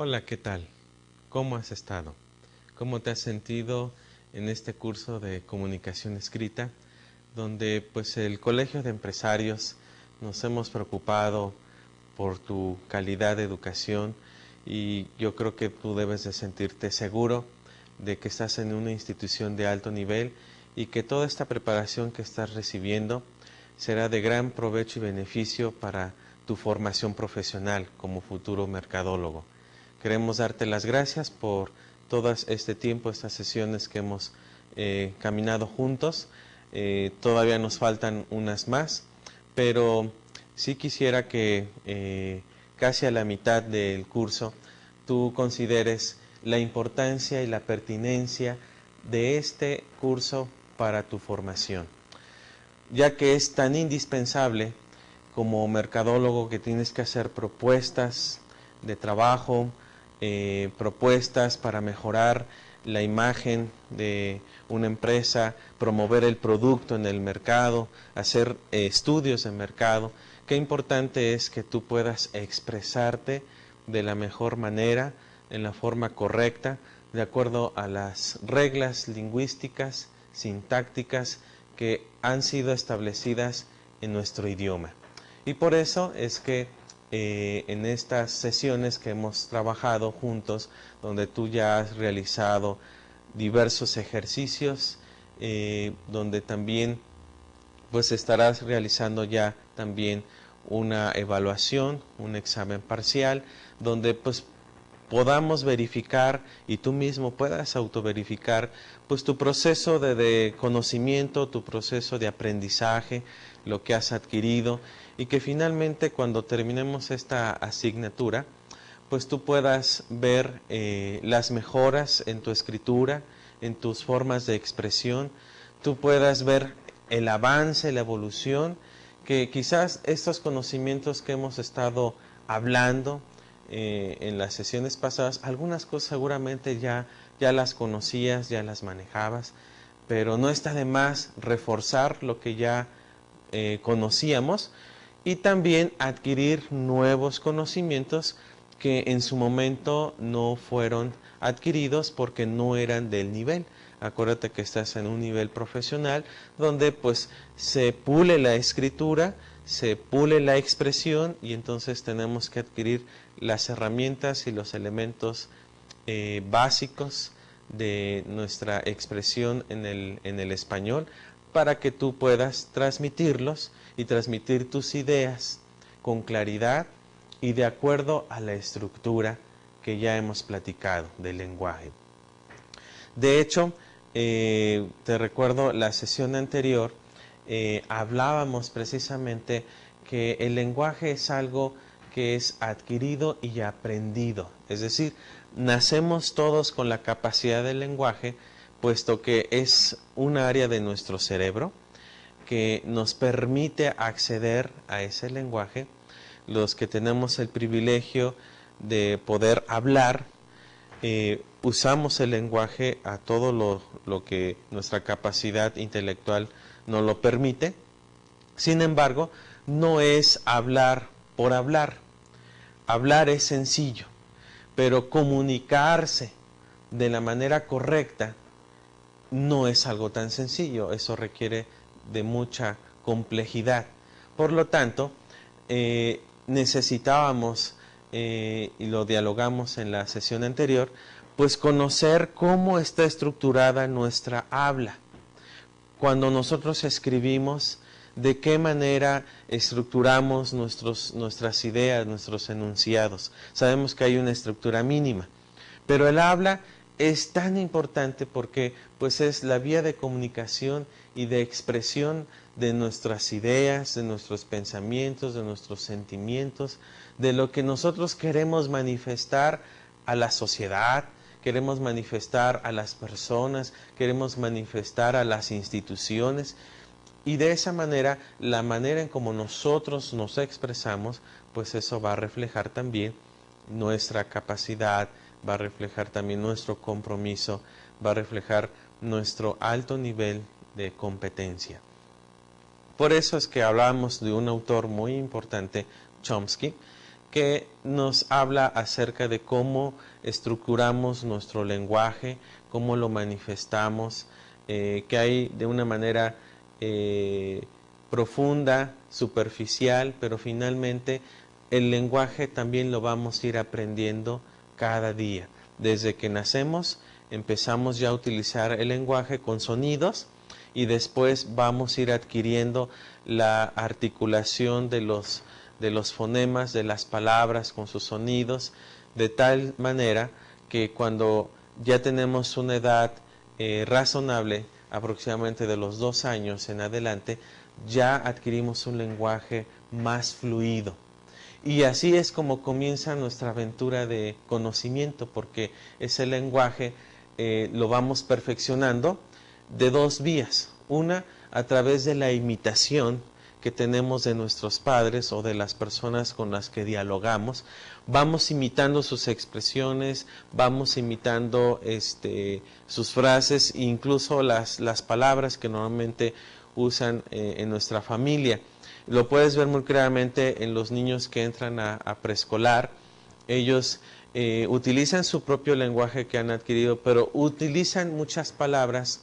Hola, ¿qué tal? ¿Cómo has estado? ¿Cómo te has sentido en este curso de comunicación escrita, donde pues el Colegio de Empresarios nos hemos preocupado por tu calidad de educación y yo creo que tú debes de sentirte seguro de que estás en una institución de alto nivel y que toda esta preparación que estás recibiendo será de gran provecho y beneficio para tu formación profesional como futuro mercadólogo. Queremos darte las gracias por todo este tiempo, estas sesiones que hemos caminado juntos. Todavía nos faltan unas más, pero sí quisiera que casi a la mitad del curso tú consideres la importancia y la pertinencia de este curso para tu formación, ya que es tan indispensable como mercadólogo que tienes que hacer propuestas de trabajo, propuestas para mejorar la imagen de una empresa, promover el producto en el mercado, hacer estudios de mercado. Qué importante es que tú puedas expresarte de la mejor manera, en la forma correcta, de acuerdo a las reglas lingüísticas, sintácticas que han sido establecidas en nuestro idioma. Y por eso es que en estas sesiones que hemos trabajado juntos, donde tú ya has realizado diversos ejercicios, donde también pues estarás realizando ya también una evaluación, un examen parcial, donde pues podamos verificar y tú mismo puedas autoverificar pues tu proceso de conocimiento, tu proceso de aprendizaje, lo que has adquirido y que finalmente cuando terminemos esta asignatura pues tú puedas ver las mejoras en tu escritura, en tus formas de expresión, tú puedas ver el avance, la evolución, que quizás estos conocimientos que hemos estado hablando en las sesiones pasadas, algunas cosas seguramente ya las conocías, ya las manejabas, pero no está de más reforzar lo que ya conocíamos y también adquirir nuevos conocimientos que en su momento no fueron adquiridos porque no eran del nivel. Acuérdate que estás en un nivel profesional donde pues se pule la escritura, se pule la expresión y entonces tenemos que adquirir las herramientas y los elementos básicos de nuestra expresión en el español para que tú puedas transmitirlos y transmitir tus ideas con claridad y de acuerdo a la estructura que ya hemos platicado del lenguaje. De hecho, te recuerdo la sesión anterior, hablábamos precisamente que el lenguaje es algo que es adquirido y aprendido. Es decir, nacemos todos con la capacidad del lenguaje, puesto que es un área de nuestro cerebro que nos permite acceder a ese lenguaje. Los que tenemos el privilegio de poder hablar, usamos el lenguaje a todo lo que nuestra capacidad intelectual nos lo permite. Sin embargo, no es hablar por hablar. Hablar es sencillo, pero comunicarse de la manera correcta no es algo tan sencillo. Eso requiere de mucha complejidad. Por lo tanto, necesitábamos, y lo dialogamos en la sesión anterior, pues conocer cómo está estructurada nuestra habla. Cuando nosotros escribimos, de qué manera estructuramos nuestras ideas, nuestros enunciados. Sabemos que hay una estructura mínima, pero el habla es tan importante porque pues es la vía de comunicación y de expresión de nuestras ideas, de nuestros pensamientos, de nuestros sentimientos, de lo que nosotros queremos manifestar a la sociedad, queremos manifestar a las personas, queremos manifestar a las instituciones. Y de esa manera, la manera en como nosotros nos expresamos, pues eso va a reflejar también nuestra capacidad, va a reflejar también nuestro compromiso, va a reflejar nuestro alto nivel de competencia. Por eso es que hablamos de un autor muy importante, Chomsky, que nos habla acerca de cómo estructuramos nuestro lenguaje, cómo lo manifestamos, que hay de una manera profunda, superficial, pero finalmente el lenguaje también lo vamos a ir aprendiendo cada día. Desde que nacemos empezamos ya a utilizar el lenguaje con sonidos y después vamos a ir adquiriendo la articulación de los fonemas, de las palabras con sus sonidos, de tal manera que cuando ya tenemos una edad razonable, aproximadamente de los 2 años en adelante, ya adquirimos un lenguaje más fluido. Y así es como comienza nuestra aventura de conocimiento, porque ese lenguaje lo vamos perfeccionando de 2 vías. Una, a través de la imitación que tenemos de nuestros padres o de las personas con las que dialogamos. Vamos imitando sus expresiones, vamos imitando sus frases, incluso las palabras que normalmente usan en nuestra familia. Lo puedes ver muy claramente en los niños que entran a preescolar. Ellos utilizan su propio lenguaje que han adquirido, pero utilizan muchas palabras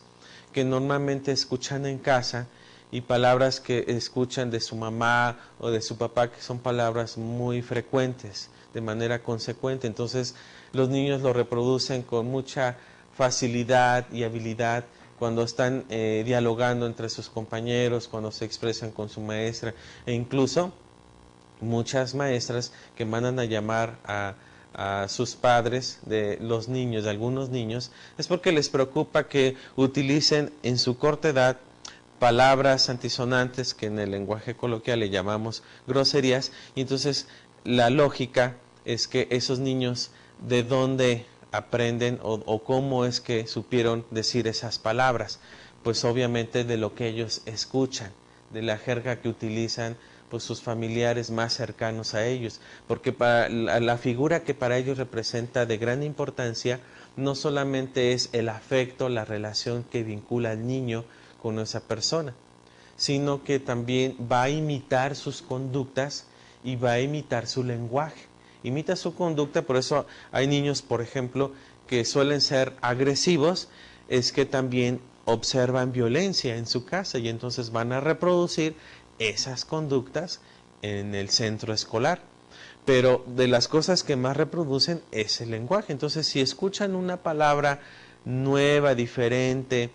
que normalmente escuchan en casa y palabras que escuchan de su mamá o de su papá, que son palabras muy frecuentes, de manera consecuente. Entonces los niños lo reproducen con mucha facilidad y habilidad cuando están dialogando entre sus compañeros, cuando se expresan con su maestra, e incluso muchas maestras que mandan a llamar a sus padres de los niños, de algunos niños, es porque les preocupa que utilicen en su corta edad palabras antisonantes que en el lenguaje coloquial le llamamos groserías, y entonces la lógica es que esos niños de dónde aprenden o cómo es que supieron decir esas palabras, pues obviamente de lo que ellos escuchan, de la jerga que utilizan pues sus familiares más cercanos a ellos, porque para la figura que para ellos representa de gran importancia no solamente es el afecto, la relación que vincula al niño con esa persona, sino que también va a imitar sus conductas y va a imitar su lenguaje. Imita su conducta, por eso hay niños, por ejemplo, que suelen ser agresivos, es que también observan violencia en su casa y entonces van a reproducir esas conductas en el centro escolar. Pero de las cosas que más reproducen es el lenguaje. Entonces, si escuchan una palabra nueva, diferente,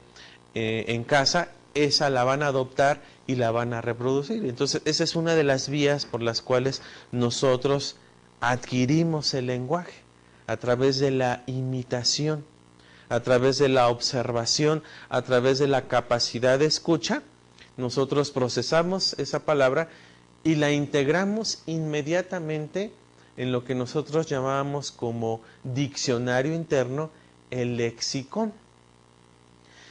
en casa, esa la van a adoptar y la van a reproducir. Entonces, esa es una de las vías por las cuales nosotros adquirimos el lenguaje, a través de la imitación, a través de la observación, a través de la capacidad de escucha. Nosotros procesamos esa palabra y la integramos inmediatamente en lo que nosotros llamamos como diccionario interno, el lexicón.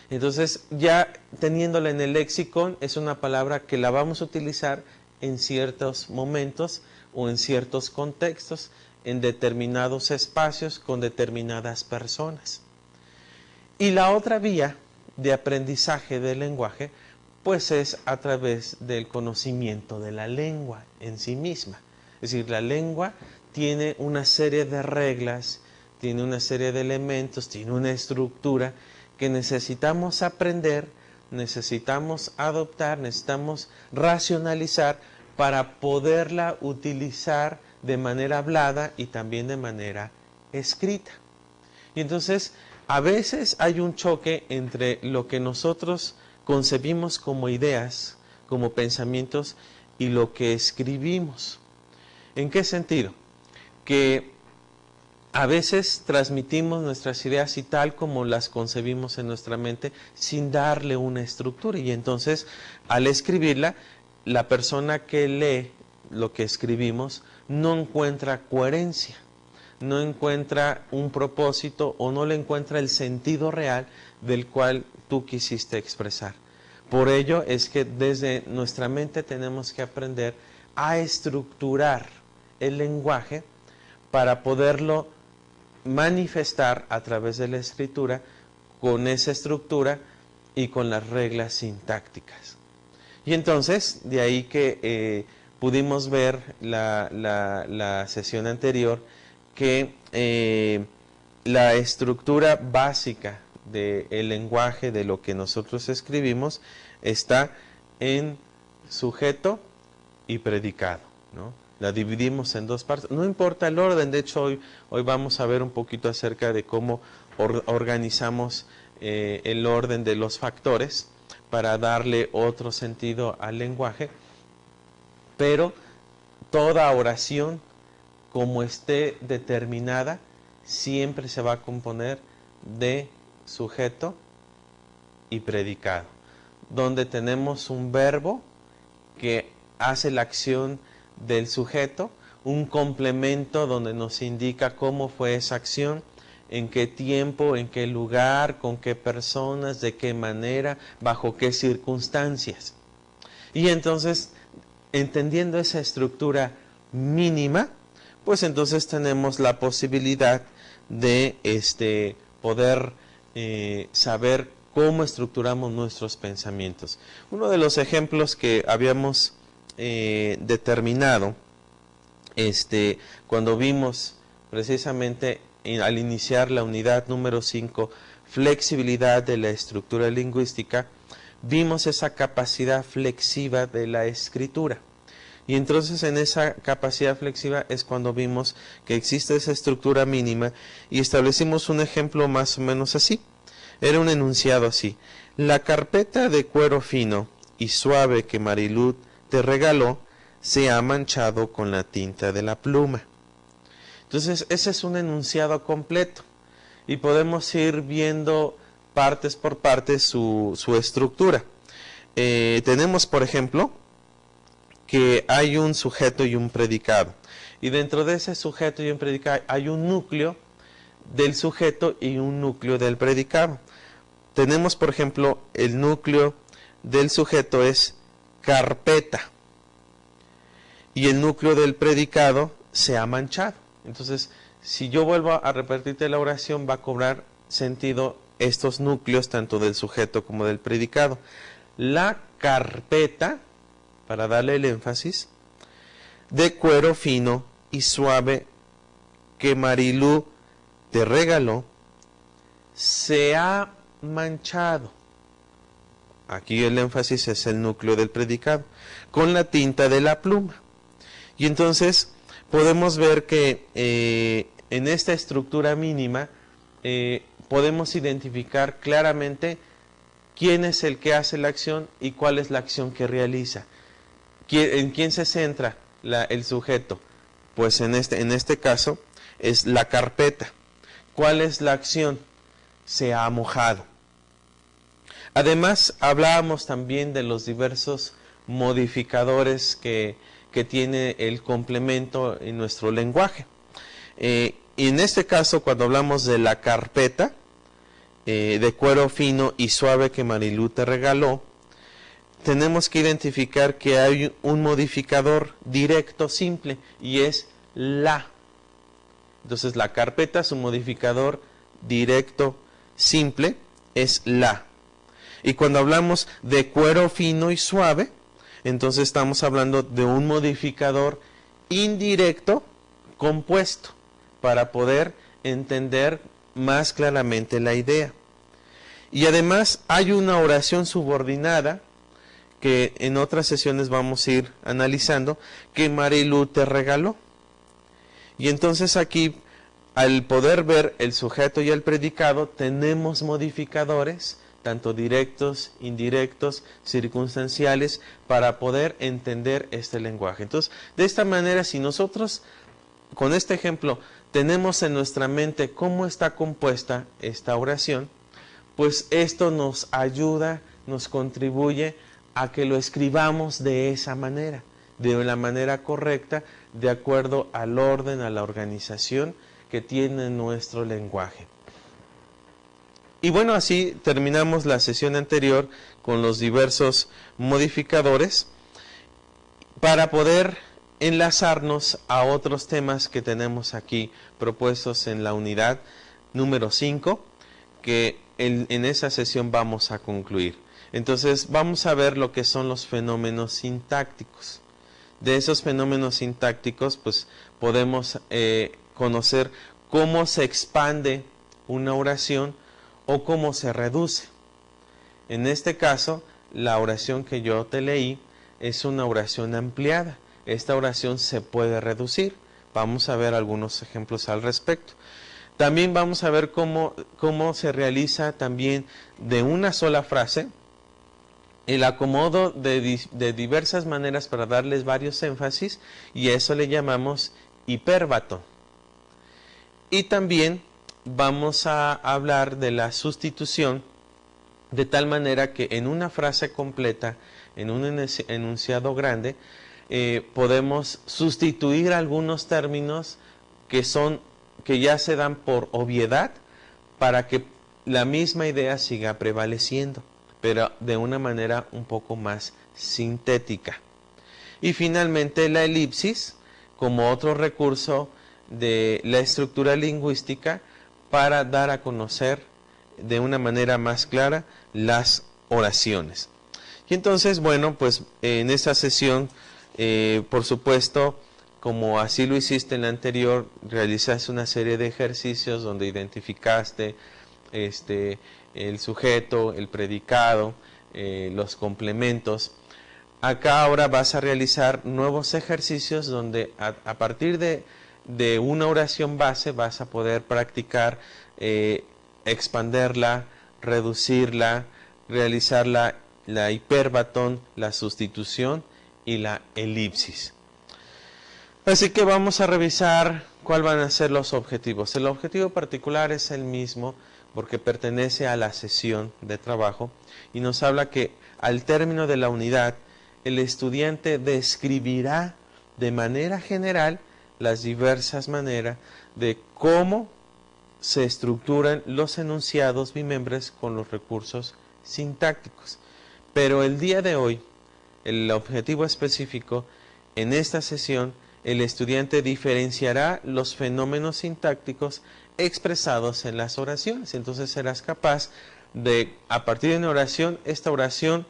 Entonces, ya teniéndola en el lexicón, es una palabra que la vamos a utilizar en ciertos momentos o en ciertos contextos, en determinados espacios, con determinadas personas. Y la otra vía de aprendizaje del lenguaje, pues es a través del conocimiento de la lengua en sí misma. Es decir, la lengua tiene una serie de reglas, tiene una serie de elementos, tiene una estructura que necesitamos aprender, necesitamos adoptar, necesitamos racionalizar para poderla utilizar de manera hablada y también de manera escrita. Y entonces, a veces hay un choque entre lo que nosotros concebimos como ideas, como pensamientos, y lo que escribimos. ¿En qué sentido? Que a veces transmitimos nuestras ideas y tal como las concebimos en nuestra mente sin darle una estructura. Y entonces, al escribirla, la persona que lee lo que escribimos no encuentra coherencia, no encuentra un propósito o no le encuentra el sentido real del cual tú quisiste expresar. Por ello es que desde nuestra mente tenemos que aprender a estructurar el lenguaje para poderlo manifestar a través de la escritura con esa estructura y con las reglas sintácticas. Y entonces, de ahí que pudimos ver la sesión anterior que la estructura básica del lenguaje de lo que nosotros escribimos está en sujeto y predicado, ¿no? La dividimos en dos partes. No importa el orden, de hecho hoy vamos a ver un poquito acerca de cómo organizamos el orden de los factores para darle otro sentido al lenguaje, pero toda oración, como esté determinada, siempre se va a componer de sujeto y predicado, donde tenemos un verbo que hace la acción del sujeto, un complemento donde nos indica cómo fue esa acción, en qué tiempo, en qué lugar, con qué personas, de qué manera, bajo qué circunstancias. Y entonces, entendiendo esa estructura mínima, pues entonces tenemos la posibilidad de poder saber cómo estructuramos nuestros pensamientos. Uno de los ejemplos que habíamos determinado cuando vimos precisamente al iniciar la unidad número 5, flexibilidad de la estructura lingüística, vimos esa capacidad flexiva de la escritura. Y entonces en esa capacidad flexiva es cuando vimos que existe esa estructura mínima y establecimos un ejemplo más o menos así. Era un enunciado así: la carpeta de cuero fino y suave que Marilú te regaló se ha manchado con la tinta de la pluma. Entonces ese es un enunciado completo y podemos ir viendo partes por partes su estructura. Tenemos, por ejemplo, que hay un sujeto y un predicado, y dentro de ese sujeto y un predicado hay un núcleo del sujeto y un núcleo del predicado. Tenemos, por ejemplo, el núcleo del sujeto es carpeta y el núcleo del predicado se ha manchado. Entonces, si yo vuelvo a repetirte la oración, va a cobrar sentido estos núcleos tanto del sujeto como del predicado. La carpeta, para darle el énfasis, de cuero fino y suave que Marilú te regaló, se ha manchado. Aquí el énfasis es el núcleo del predicado, con la tinta de la pluma. Y entonces podemos ver que en esta estructura mínima podemos identificar claramente quién es el que hace la acción y cuál es la acción que realiza. ¿En quién se centra el sujeto? Pues en este caso es la carpeta. ¿Cuál es la acción? Se ha mojado. Además, hablábamos también de los diversos modificadores que tiene el complemento en nuestro lenguaje. Y en este caso, cuando hablamos de la carpeta de cuero fino y suave que Marilú te regaló, tenemos que identificar que hay un modificador directo simple y es la. Entonces la carpeta, su modificador directo simple es la. Y cuando hablamos de cuero fino y suave, entonces estamos hablando de un modificador indirecto compuesto para poder entender más claramente la idea. Y además hay una oración subordinada que en otras sesiones vamos a ir analizando, que Marilú te regaló. Y entonces aquí, al poder ver el sujeto y el predicado, tenemos modificadores, tanto directos, indirectos, circunstanciales, para poder entender este lenguaje. Entonces, de esta manera, si nosotros, con este ejemplo, tenemos en nuestra mente cómo está compuesta esta oración, pues esto nos ayuda, nos contribuye a que lo escribamos de esa manera, de la manera correcta, de acuerdo al orden, a la organización que tiene nuestro lenguaje. Y bueno, así terminamos la sesión anterior con los diversos modificadores para poder enlazarnos a otros temas que tenemos aquí propuestos en la unidad número 5, que en esa sesión vamos a concluir. Entonces vamos a ver lo que son los fenómenos sintácticos. de esos fenómenos sintácticos, pues podemos conocer cómo se expande una oración o cómo se reduce. En este caso, la oración que yo te leí es una oración ampliada. Esta oración se puede reducir. Vamos a ver algunos ejemplos al respecto. También vamos a ver cómo se realiza también de una sola frase el acomodo de diversas maneras para darles varios énfasis, y a eso le llamamos hipérbato. Y también vamos a hablar de la sustitución, de tal manera que en una frase completa, en un enunciado grande, podemos sustituir algunos términos que ya se dan por obviedad para que la misma idea siga prevaleciendo, pero de una manera un poco más sintética. Y finalmente la elipsis, como otro recurso de la estructura lingüística para dar a conocer de una manera más clara las oraciones. Y entonces, bueno, pues en esta sesión, por supuesto, como así lo hiciste en la anterior, realizaste una serie de ejercicios donde identificaste el sujeto, el predicado, los complementos. Acá ahora vas a realizar nuevos ejercicios donde a partir de una oración base vas a poder practicar expanderla, reducirla, realizar la hipérbatón, la sustitución y la elipsis. Así que vamos a revisar cuáles van a ser los objetivos. El objetivo particular es el mismo porque pertenece a la sesión de trabajo y nos habla que al término de la unidad el estudiante describirá de manera general las diversas maneras de cómo se estructuran los enunciados bimembres con los recursos sintácticos. Pero el día de hoy, el objetivo específico, en esta sesión, el estudiante diferenciará los fenómenos sintácticos expresados en las oraciones. Entonces serás capaz de, a partir de una oración, esta oración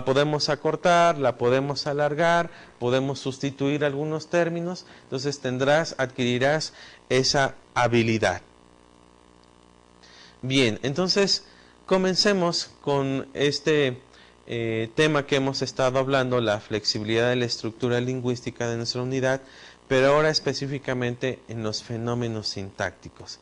podemos acortar, la podemos alargar, podemos sustituir algunos términos. Entonces adquirirás esa habilidad. Bien, entonces comencemos con este tema que hemos estado hablando, la flexibilidad de la estructura lingüística de nuestra unidad, pero ahora específicamente en los fenómenos sintácticos.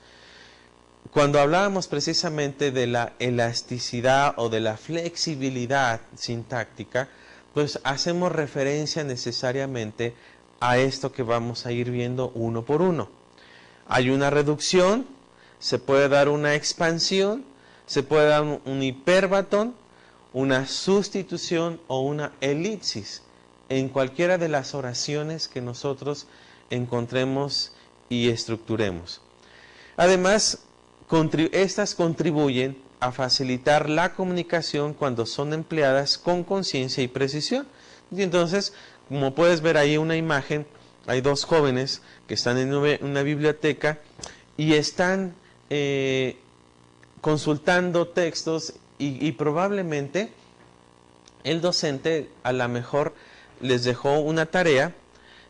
Cuando hablábamos precisamente de la elasticidad o de la flexibilidad sintáctica, pues hacemos referencia necesariamente a esto que vamos a ir viendo uno por uno. Hay una reducción, se puede dar una expansión, se puede dar un hipérbatón, una sustitución o una elipsis en cualquiera de las oraciones que nosotros encontremos y estructuremos. Además, estas contribuyen a facilitar la comunicación cuando son empleadas con conciencia y precisión. Y entonces, como puedes ver ahí una imagen, hay dos jóvenes que están en una biblioteca y están consultando textos y probablemente el docente a lo mejor les dejó una tarea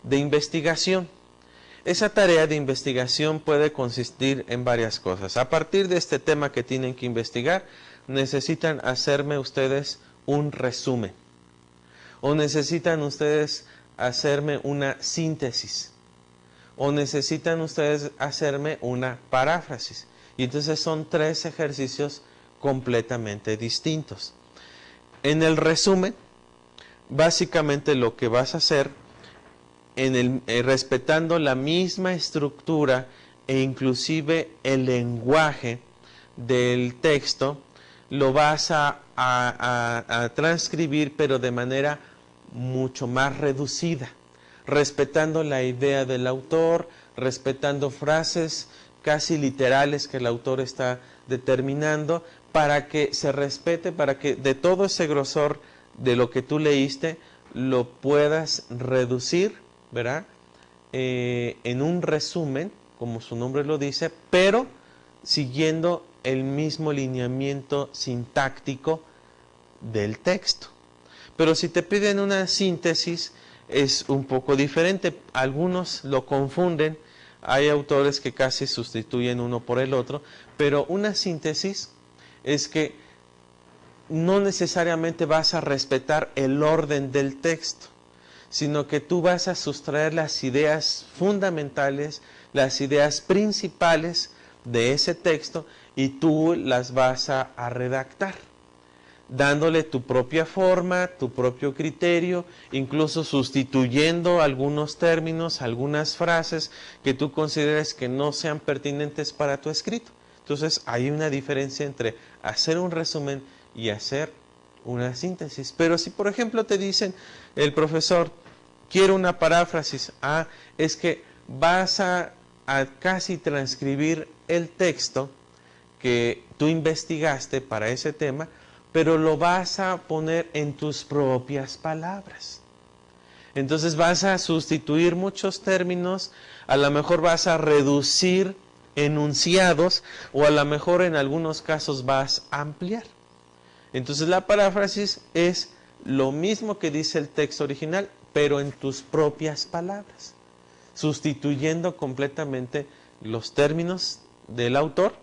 de investigación. Esa tarea de investigación puede consistir en varias cosas. A partir de este tema que tienen que investigar, necesitan hacerme ustedes un resumen. O necesitan ustedes hacerme una síntesis. O necesitan ustedes hacerme una paráfrasis. Y entonces son tres ejercicios completamente distintos. En el resumen, básicamente lo que vas a hacer, respetando la misma estructura e inclusive el lenguaje del texto, lo vas a transcribir, pero de manera mucho más reducida, respetando la idea del autor, respetando frases casi literales que el autor está determinando, para que se respete, para que de todo ese grosor de lo que tú leíste lo puedas reducir, ¿verdad? En un resumen, como su nombre lo dice, pero siguiendo el mismo lineamiento sintáctico del texto. Pero si te piden una síntesis, es un poco diferente. Algunos lo confunden, hay autores que casi sustituyen uno por el otro, pero una síntesis es que no necesariamente vas a respetar el orden del texto, sino que tú vas a sustraer las ideas fundamentales, las ideas principales de ese texto y tú las vas a redactar, dándole tu propia forma, tu propio criterio, incluso sustituyendo algunos términos, algunas frases que tú consideres que no sean pertinentes para tu escrito. Entonces hay una diferencia entre hacer un resumen y hacer una síntesis. Pero si por ejemplo te dicen el profesor, quiero una paráfrasis, es que vas a casi transcribir el texto que tú investigaste para ese tema, pero lo vas a poner en tus propias palabras. Entonces vas a sustituir muchos términos, a lo mejor vas a reducir enunciados o a lo mejor en algunos casos vas a ampliar. Entonces la paráfrasis es lo mismo que dice el texto original, pero en tus propias palabras, sustituyendo completamente los términos del autor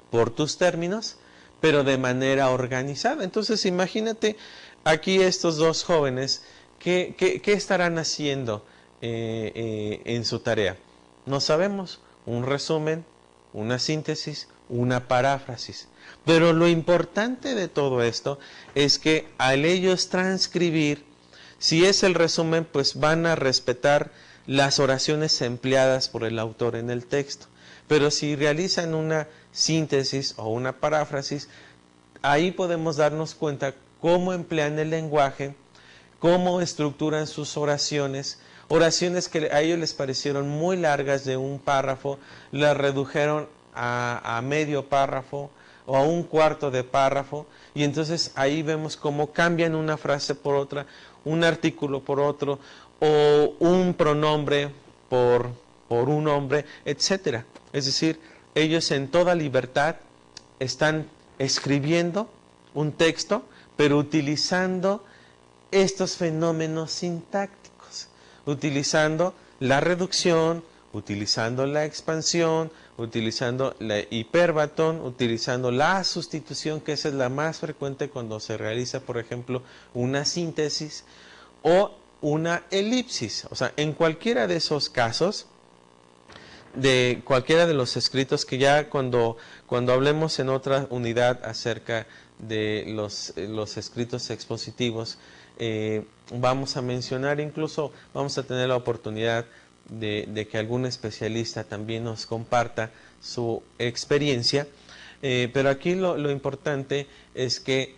por tus términos, pero de manera organizada. Entonces imagínate aquí estos dos jóvenes, ¿qué estarán haciendo en su tarea? No sabemos, un resumen, una síntesis, una paráfrasis. Pero lo importante de todo esto es que al ellos transcribir, si es el resumen, pues van a respetar las oraciones empleadas por el autor en el texto. Pero si realizan una síntesis o una paráfrasis, ahí podemos darnos cuenta cómo emplean el lenguaje, cómo estructuran sus oraciones, oraciones que a ellos les parecieron muy largas de un párrafo, las redujeron a medio párrafo o a un cuarto de párrafo, y entonces ahí vemos cómo cambian una frase por otra, un artículo por otro, o un pronombre por un nombre, etcétera. Es decir, ellos en toda libertad están escribiendo un texto, pero utilizando estos fenómenos sintácticos, utilizando la reducción, utilizando la expansión, utilizando la hiperbatón, utilizando la sustitución, que esa es la más frecuente cuando se realiza, por ejemplo, una síntesis o una elipsis. O sea, en cualquiera de esos casos, de cualquiera de los escritos, que ya cuando hablemos en otra unidad acerca de los escritos expositivos, vamos a mencionar, incluso vamos a tener la oportunidad de que algún especialista también nos comparta su experiencia, pero aquí lo importante es que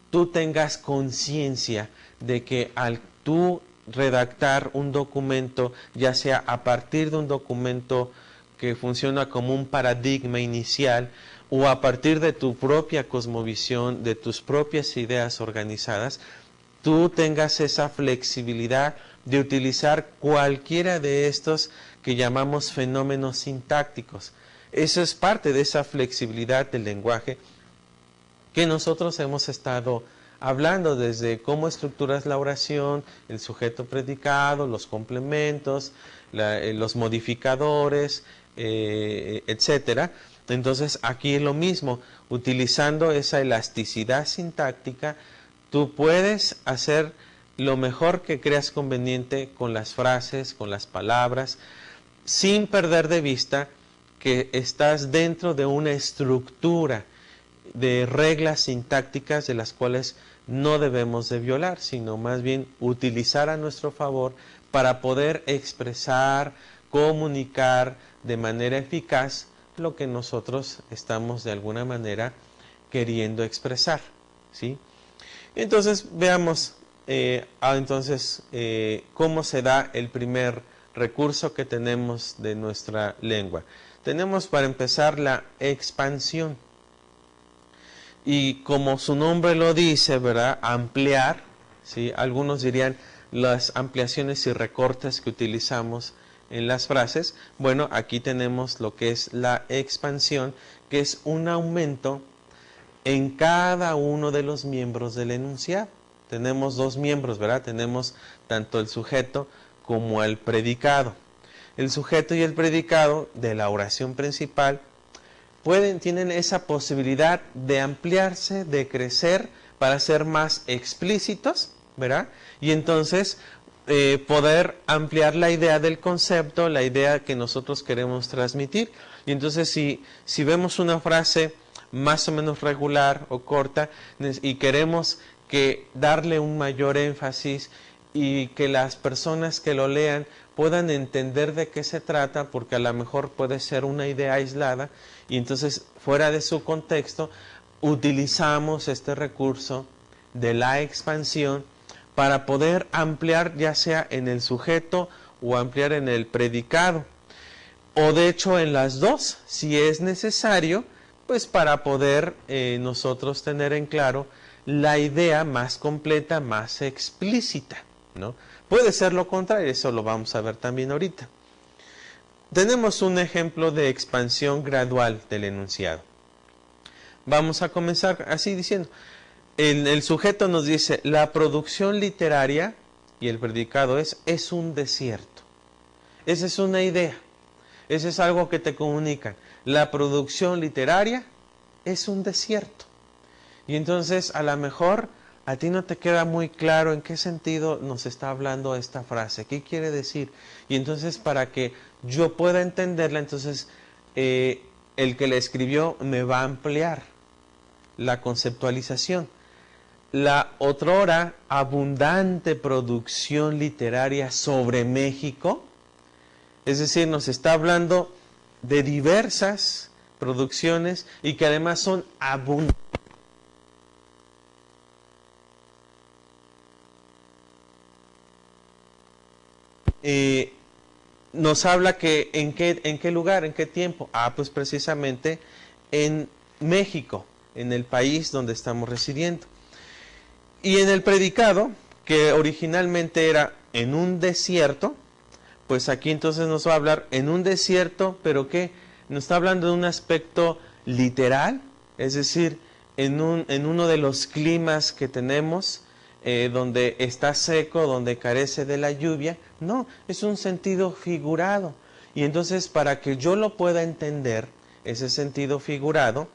tú tengas conciencia de que al tú redactar un documento, ya sea a partir de un documento que funciona como un paradigma inicial o a partir de tu propia cosmovisión, de tus propias ideas organizadas, tú tengas esa flexibilidad de utilizar cualquiera de estos que llamamos fenómenos sintácticos. Eso es parte de esa flexibilidad del lenguaje que nosotros hemos estado hablando, desde cómo estructuras la oración, el sujeto predicado, los complementos, los modificadores, etcétera. Entonces aquí es lo mismo, utilizando esa elasticidad sintáctica, tú puedes hacer lo mejor que creas conveniente con las frases, con las palabras, sin perder de vista que estás dentro de una estructura de reglas sintácticas de las cuales no debemos de violar, sino más bien utilizar a nuestro favor para poder expresar, comunicar de manera eficaz lo que nosotros estamos de alguna manera queriendo expresar, ¿sí? Entonces veamos cómo se da el primer recurso que tenemos de nuestra lengua. Tenemos para empezar la expansión. Y como su nombre lo dice, ¿verdad? Ampliar, ¿sí? Algunos dirían las ampliaciones y recortes que utilizamos en las frases. Bueno, aquí tenemos lo que es la expansión, que es un aumento en cada uno de los miembros del enunciado. tenemos dos miembros, ¿verdad? Tenemos tanto el sujeto como el predicado. El sujeto y el predicado de la oración principal tienen esa posibilidad de ampliarse, de crecer, para ser más explícitos, ¿verdad? Y entonces poder ampliar la idea del concepto, la idea que nosotros queremos transmitir. Y entonces si vemos una frase más o menos regular o corta y queremos darle un mayor énfasis y que las personas que lo lean puedan entender de qué se trata, porque a lo mejor puede ser una idea aislada y entonces fuera de su contexto utilizamos este recurso de la expansión para poder ampliar ya sea en el sujeto o ampliar en el predicado, o de hecho en las dos, si es necesario, pues para poder nosotros tener en claro la idea más completa, más explícita, ¿no? Puede ser lo contrario, eso lo vamos a ver también ahorita. Tenemos un ejemplo de expansión gradual del enunciado. Vamos a comenzar así diciendo, el sujeto nos dice, la producción literaria, y el predicado es un desierto. Esa es una idea, eso es algo que te comunican. La producción literaria es un desierto. Y entonces a lo mejor a ti no te queda muy claro en qué sentido nos está hablando esta frase, qué quiere decir. Y entonces para que yo pueda entenderla, entonces el que la escribió me va a ampliar la conceptualización. La otrora abundante producción literaria sobre México, es decir, nos está hablando de diversas producciones y que además son abundantes. Nos habla que en qué lugar, en qué tiempo. Pues precisamente en México, en el país donde estamos residiendo. Y en el predicado, que originalmente era en un desierto, pues aquí entonces nos va a hablar en un desierto, pero ¿qué? Nos está hablando de un aspecto literal, es decir, en uno de los climas que tenemos, donde está seco, donde carece de la lluvia. No, es un sentido figurado. Y entonces para que yo lo pueda entender, ese sentido figurado,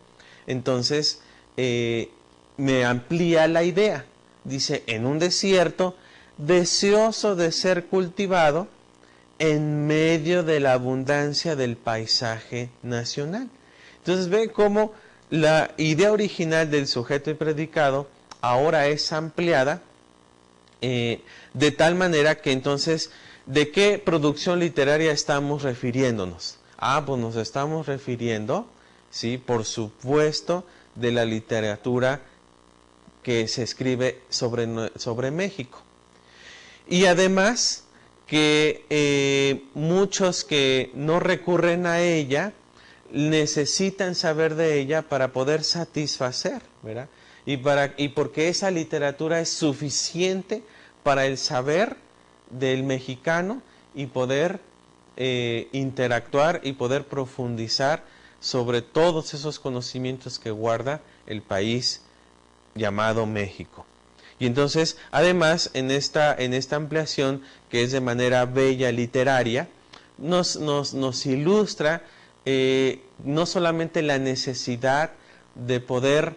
entonces me amplía la idea. Dice, en un desierto, deseoso de ser cultivado en medio de la abundancia del paisaje nacional. Entonces ve cómo la idea original del sujeto y predicado ahora es ampliada de tal manera que entonces, ¿de qué producción literaria estamos refiriéndonos? Pues nos estamos refiriendo, sí, por supuesto, de la literatura que se escribe sobre México. Y además que muchos que no recurren a ella necesitan saber de ella para poder satisfacer, ¿verdad? Y porque esa literatura es suficiente para el saber del mexicano y poder interactuar y poder profundizar sobre todos esos conocimientos que guarda el país llamado México. Y entonces, además, en esta ampliación, que es de manera bella, literaria, nos ilustra no solamente la necesidad de poder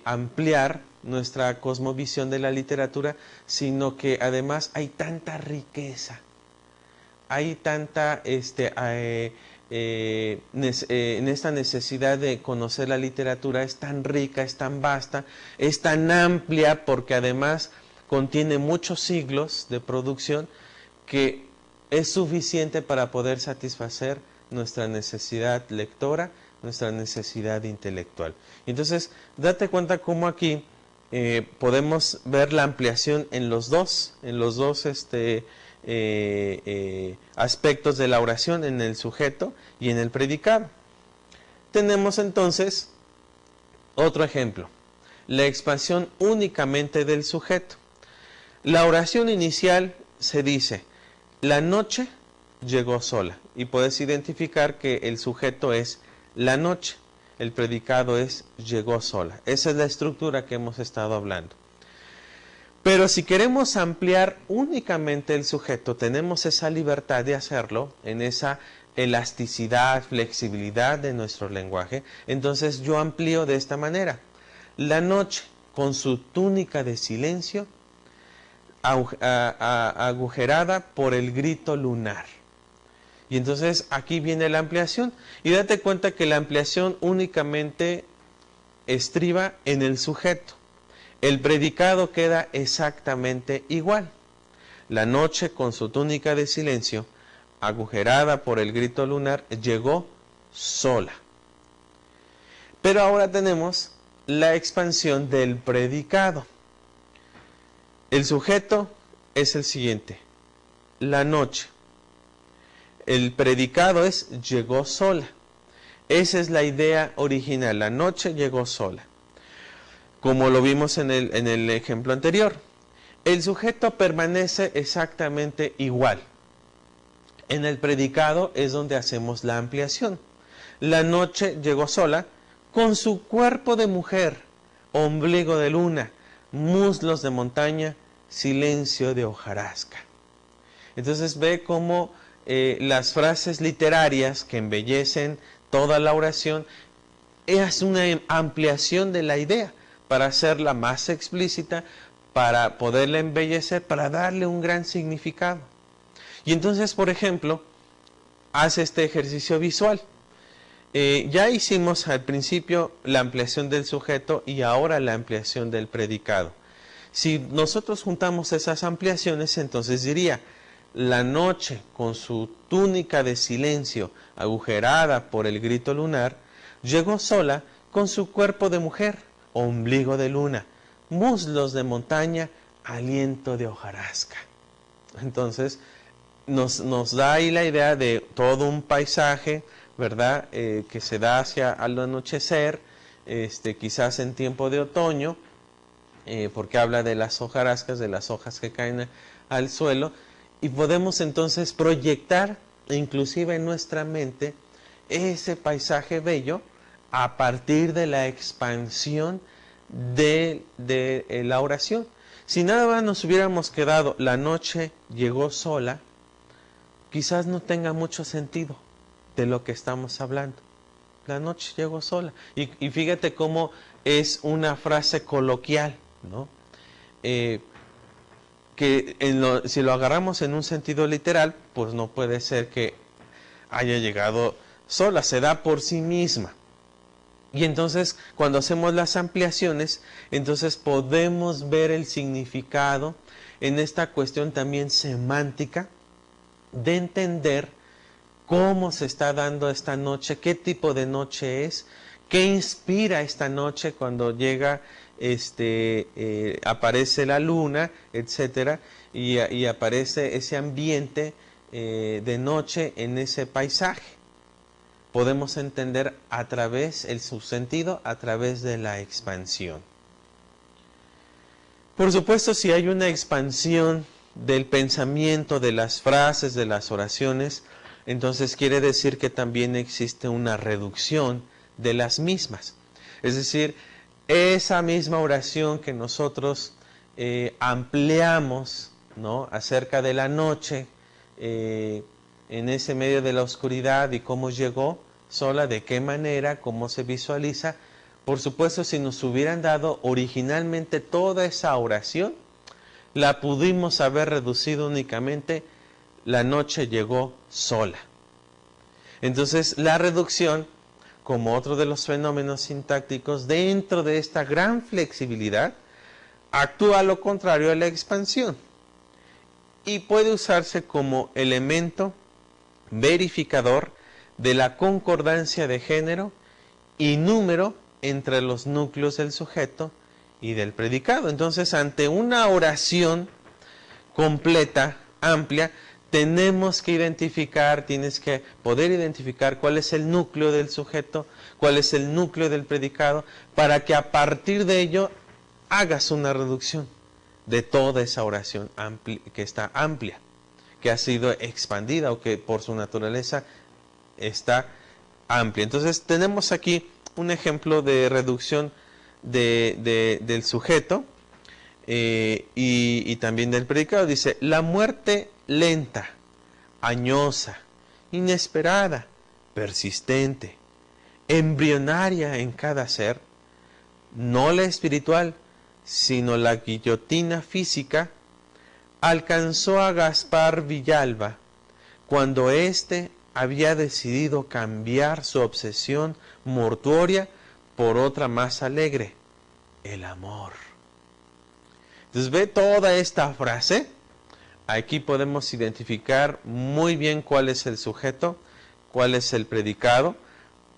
ampliar nuestra cosmovisión de la literatura, sino que además hay tanta riqueza, hay tanta en esta necesidad de conocer la literatura, es tan rica, es tan vasta, es tan amplia, porque además contiene muchos siglos de producción, que es suficiente para poder satisfacer nuestra necesidad lectora, nuestra necesidad intelectual. Entonces, date cuenta cómo aquí podemos ver la ampliación en los dos aspectos de la oración, en el sujeto y en el predicado. Tenemos entonces otro ejemplo, la expansión únicamente del sujeto. La oración inicial se dice, la noche llegó sola, y puedes identificar que el sujeto es la noche, el predicado es llegó sola. Esa es la estructura que hemos estado hablando. Pero si queremos ampliar únicamente el sujeto, tenemos esa libertad de hacerlo en esa elasticidad, flexibilidad de nuestro lenguaje. Entonces yo amplío de esta manera. La noche, con su túnica de silencio, agujerada por el grito lunar. Y entonces aquí viene la ampliación. Y date cuenta que la ampliación únicamente estriba en el sujeto. El predicado queda exactamente igual. La noche, con su túnica de silencio, agujerada por el grito lunar, llegó sola. Pero ahora tenemos la expansión del predicado. El sujeto es el siguiente: la noche. El predicado es llegó sola. Esa es la idea original. La noche llegó sola. Como lo vimos en el ejemplo anterior. El sujeto permanece exactamente igual. En el predicado es donde hacemos la ampliación. La noche llegó sola con su cuerpo de mujer, ombligo de luna, muslos de montaña, silencio de hojarasca. Entonces ve cómo las frases literarias que embellecen toda la oración es una ampliación de la idea para hacerla más explícita, para poderla embellecer, para darle un gran significado. Y entonces, por ejemplo, hace este ejercicio visual. Ya hicimos al principio la ampliación del sujeto y ahora la ampliación del predicado. Si nosotros juntamos esas ampliaciones, entonces diría: la noche, con su túnica de silencio agujerada por el grito lunar, llegó sola con su cuerpo de mujer, ombligo de luna, muslos de montaña, aliento de hojarasca. Entonces nos da ahí la idea de todo un paisaje, ¿verdad? Que se da hacia al anochecer, quizás en tiempo de otoño, porque habla de las hojarascas, de las hojas que caen al suelo, y podemos entonces proyectar inclusive en nuestra mente ese paisaje bello a partir de la expansión de la oración. Si nada más nos hubiéramos quedado la noche llegó sola, quizás no tenga mucho sentido de lo que estamos hablando. La noche llegó sola. Y fíjate cómo es una frase coloquial, ¿no? Que si lo agarramos en un sentido literal, pues no puede ser que haya llegado sola, se da por sí misma. Y entonces, cuando hacemos las ampliaciones, entonces podemos ver el significado en esta cuestión también semántica de entender cómo se está dando esta noche, qué tipo de noche es, qué inspira esta noche cuando llega, aparece la luna, etcétera, y aparece ese ambiente de noche en ese paisaje. Podemos entender a través, el subsentido, a través de la expansión. Por supuesto, si hay una expansión del pensamiento, de las frases, de las oraciones, entonces quiere decir que también existe una reducción de las mismas. Es decir, esa misma oración que nosotros ampliamos, ¿no?, acerca de la noche, en ese medio de la oscuridad y cómo llegó sola, de qué manera, cómo se visualiza. Por supuesto, si nos hubieran dado originalmente toda esa oración, la pudimos haber reducido únicamente: la noche llegó sola. Entonces, la reducción, como otro de los fenómenos sintácticos, dentro de esta gran flexibilidad, actúa lo contrario a la expansión y puede usarse como elemento verificador de la concordancia de género y número entre los núcleos del sujeto y del predicado. Entonces, ante una oración completa, amplia, tenemos que identificar, tienes que poder identificar cuál es el núcleo del sujeto, cuál es el núcleo del predicado, para que a partir de ello hagas una reducción de toda esa oración que está amplia, que ha sido expandida o que por su naturaleza está amplia. Entonces tenemos aquí un ejemplo de reducción del sujeto. y también del predicado. Dice, la muerte lenta, añosa, inesperada, persistente, embrionaria en cada ser, no la espiritual, sino la guillotina física, alcanzó a Gaspar Villalba cuando éste había decidido cambiar su obsesión mortuoria por otra más alegre, el amor. Entonces ve toda esta frase. Aquí podemos identificar muy bien cuál es el sujeto, cuál es el predicado,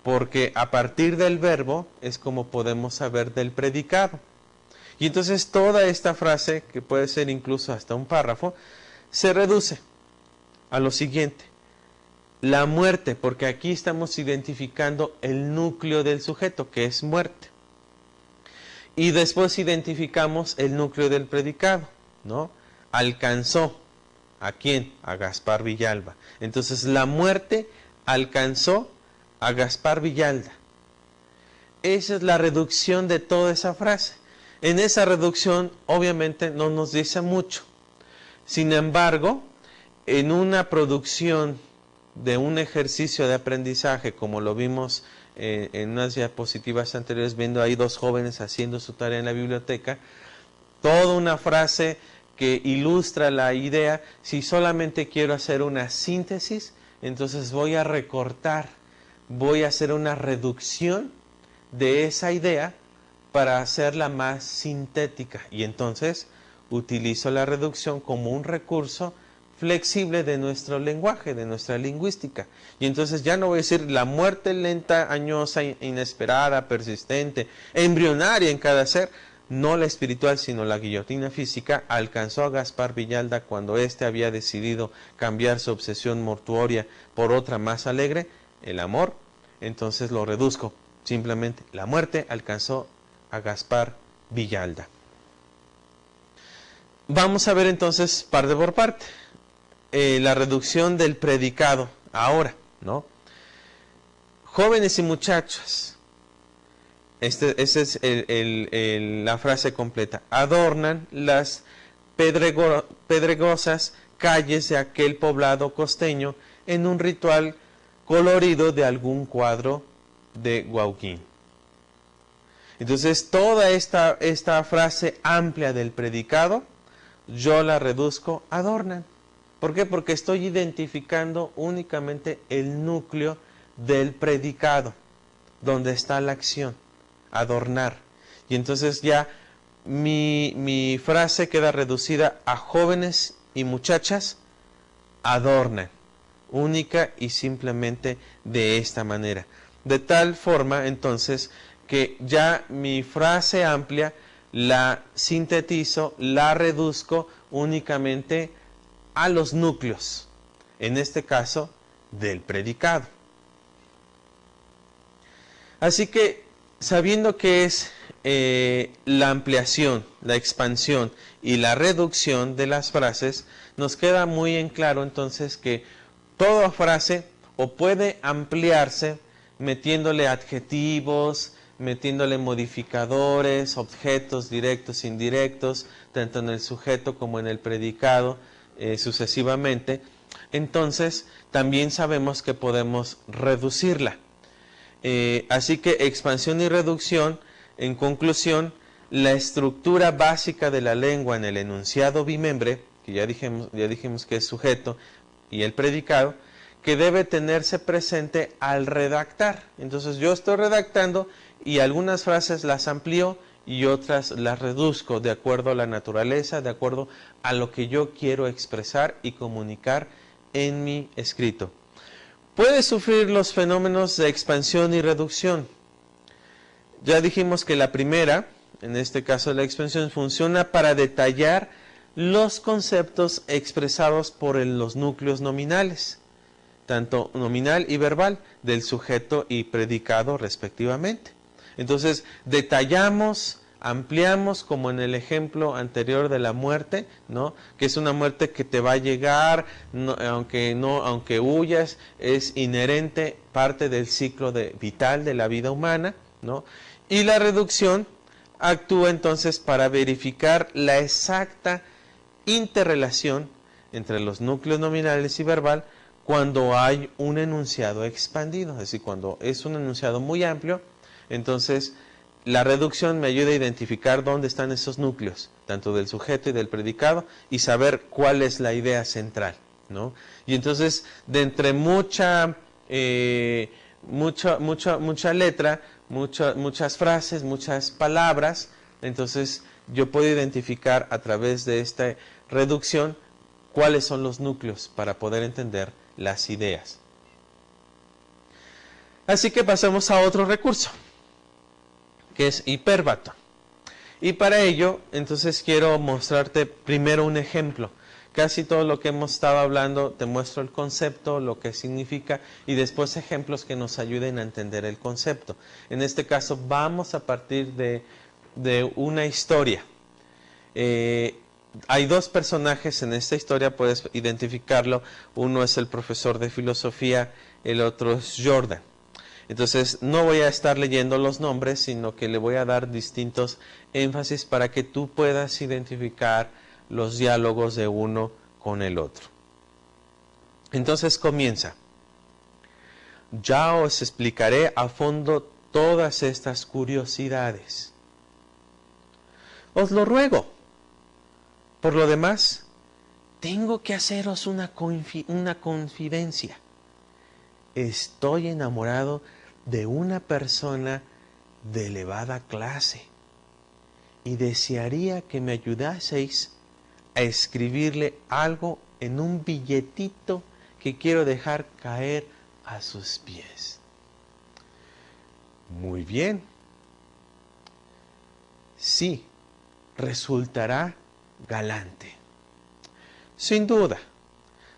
porque a partir del verbo es como podemos saber del predicado. Y entonces toda esta frase, que puede ser incluso hasta un párrafo, se reduce a lo siguiente. La muerte, porque aquí estamos identificando el núcleo del sujeto, que es muerte. Y después identificamos el núcleo del predicado, ¿no? Alcanzó. ¿A quién? A Gaspar Villalba. Entonces la muerte alcanzó a Gaspar Villalba. Esa es la reducción de toda esa frase. En esa reducción obviamente no nos dice mucho. Sin embargo, en una producción de un ejercicio de aprendizaje, como lo vimos en unas diapositivas anteriores, viendo ahí dos jóvenes haciendo su tarea en la biblioteca, toda una frase que ilustra la idea. Si solamente quiero hacer una síntesis, entonces voy a recortar, voy a hacer una reducción de esa idea para hacerla más sintética. Y entonces utilizo la reducción como un recurso flexible de nuestro lenguaje, de nuestra lingüística. Y entonces ya no voy a decir la muerte lenta, añosa, inesperada, persistente, embrionaria en cada ser. No la espiritual, sino la guillotina física, alcanzó a Gaspar Villalba cuando éste había decidido cambiar su obsesión mortuoria por otra más alegre, el amor. Entonces lo reduzco. Simplemente, la muerte alcanzó a Gaspar Villalba. Vamos a ver entonces parte por parte. La reducción del predicado ahora, ¿no? Jóvenes y muchachos. Esa es la frase completa. Adornan las pedregosas calles de aquel poblado costeño en un ritual colorido de algún cuadro de Guauquín. Entonces, toda esta frase amplia del predicado, yo la reduzco, adornan. ¿Por qué? Porque estoy identificando únicamente el núcleo del predicado, donde está la acción, adornar. Y entonces ya mi frase queda reducida a jóvenes y muchachas, adornan, única y simplemente de esta manera. De tal forma, entonces, que ya mi frase amplia la sintetizo, la reduzco únicamente a los núcleos, en este caso, del predicado. Así que, sabiendo que es la ampliación, la expansión y la reducción de las frases, nos queda muy en claro entonces que toda frase o puede ampliarse metiéndole adjetivos, metiéndole modificadores, objetos directos, indirectos, tanto en el sujeto como en el predicado, sucesivamente. Entonces, también sabemos que podemos reducirla. Así que expansión y reducción, en conclusión, la estructura básica de la lengua en el enunciado bimembre, que ya dijimos que es sujeto, y el predicado, que debe tenerse presente al redactar. Entonces yo estoy redactando y algunas frases las amplío y otras las reduzco de acuerdo a la naturaleza, de acuerdo a lo que yo quiero expresar y comunicar en mi escrito. Puede sufrir los fenómenos de expansión y reducción. Ya dijimos que la primera, en este caso la expansión, funciona para detallar los conceptos expresados por los núcleos nominales, tanto nominal y verbal, del sujeto y predicado respectivamente. Entonces, detallamos, ampliamos, como en el ejemplo anterior de la muerte, ¿no? Que es una muerte que te va a llegar, aunque huyas, es inherente, parte del ciclo vital de la vida humana, ¿no? Y la reducción, actúa entonces para verificar la exacta interrelación entre los núcleos nominales y verbal cuando hay un enunciado expandido, es decir, cuando es un enunciado muy amplio, entonces la reducción me ayuda a identificar dónde están esos núcleos, tanto del sujeto y del predicado, y saber cuál es la idea central, ¿no? Y entonces, de entre mucha letra, muchas frases, muchas palabras, entonces yo puedo identificar a través de esta reducción cuáles son los núcleos para poder entender las ideas. Así que pasamos a otro recurso, que es hipérbato. Y para ello, entonces quiero mostrarte primero un ejemplo. Casi todo lo que hemos estado hablando, te muestro el concepto, lo que significa, y después ejemplos que nos ayuden a entender el concepto. En este caso, vamos a partir de una historia. Hay dos personajes en esta historia, puedes identificarlo. Uno es el profesor de filosofía, el otro es Jordan. Entonces, no voy a estar leyendo los nombres, sino que le voy a dar distintos énfasis para que tú puedas identificar los diálogos de uno con el otro. Entonces comienza. Ya os explicaré a fondo todas estas curiosidades. Os lo ruego. Por lo demás, tengo que haceros una confidencia. Estoy enamorado de una persona de elevada clase y desearía que me ayudaseis a escribirle algo en un billetito que quiero dejar caer a sus pies. Muy bien. Sí, resultará galante. Sin duda,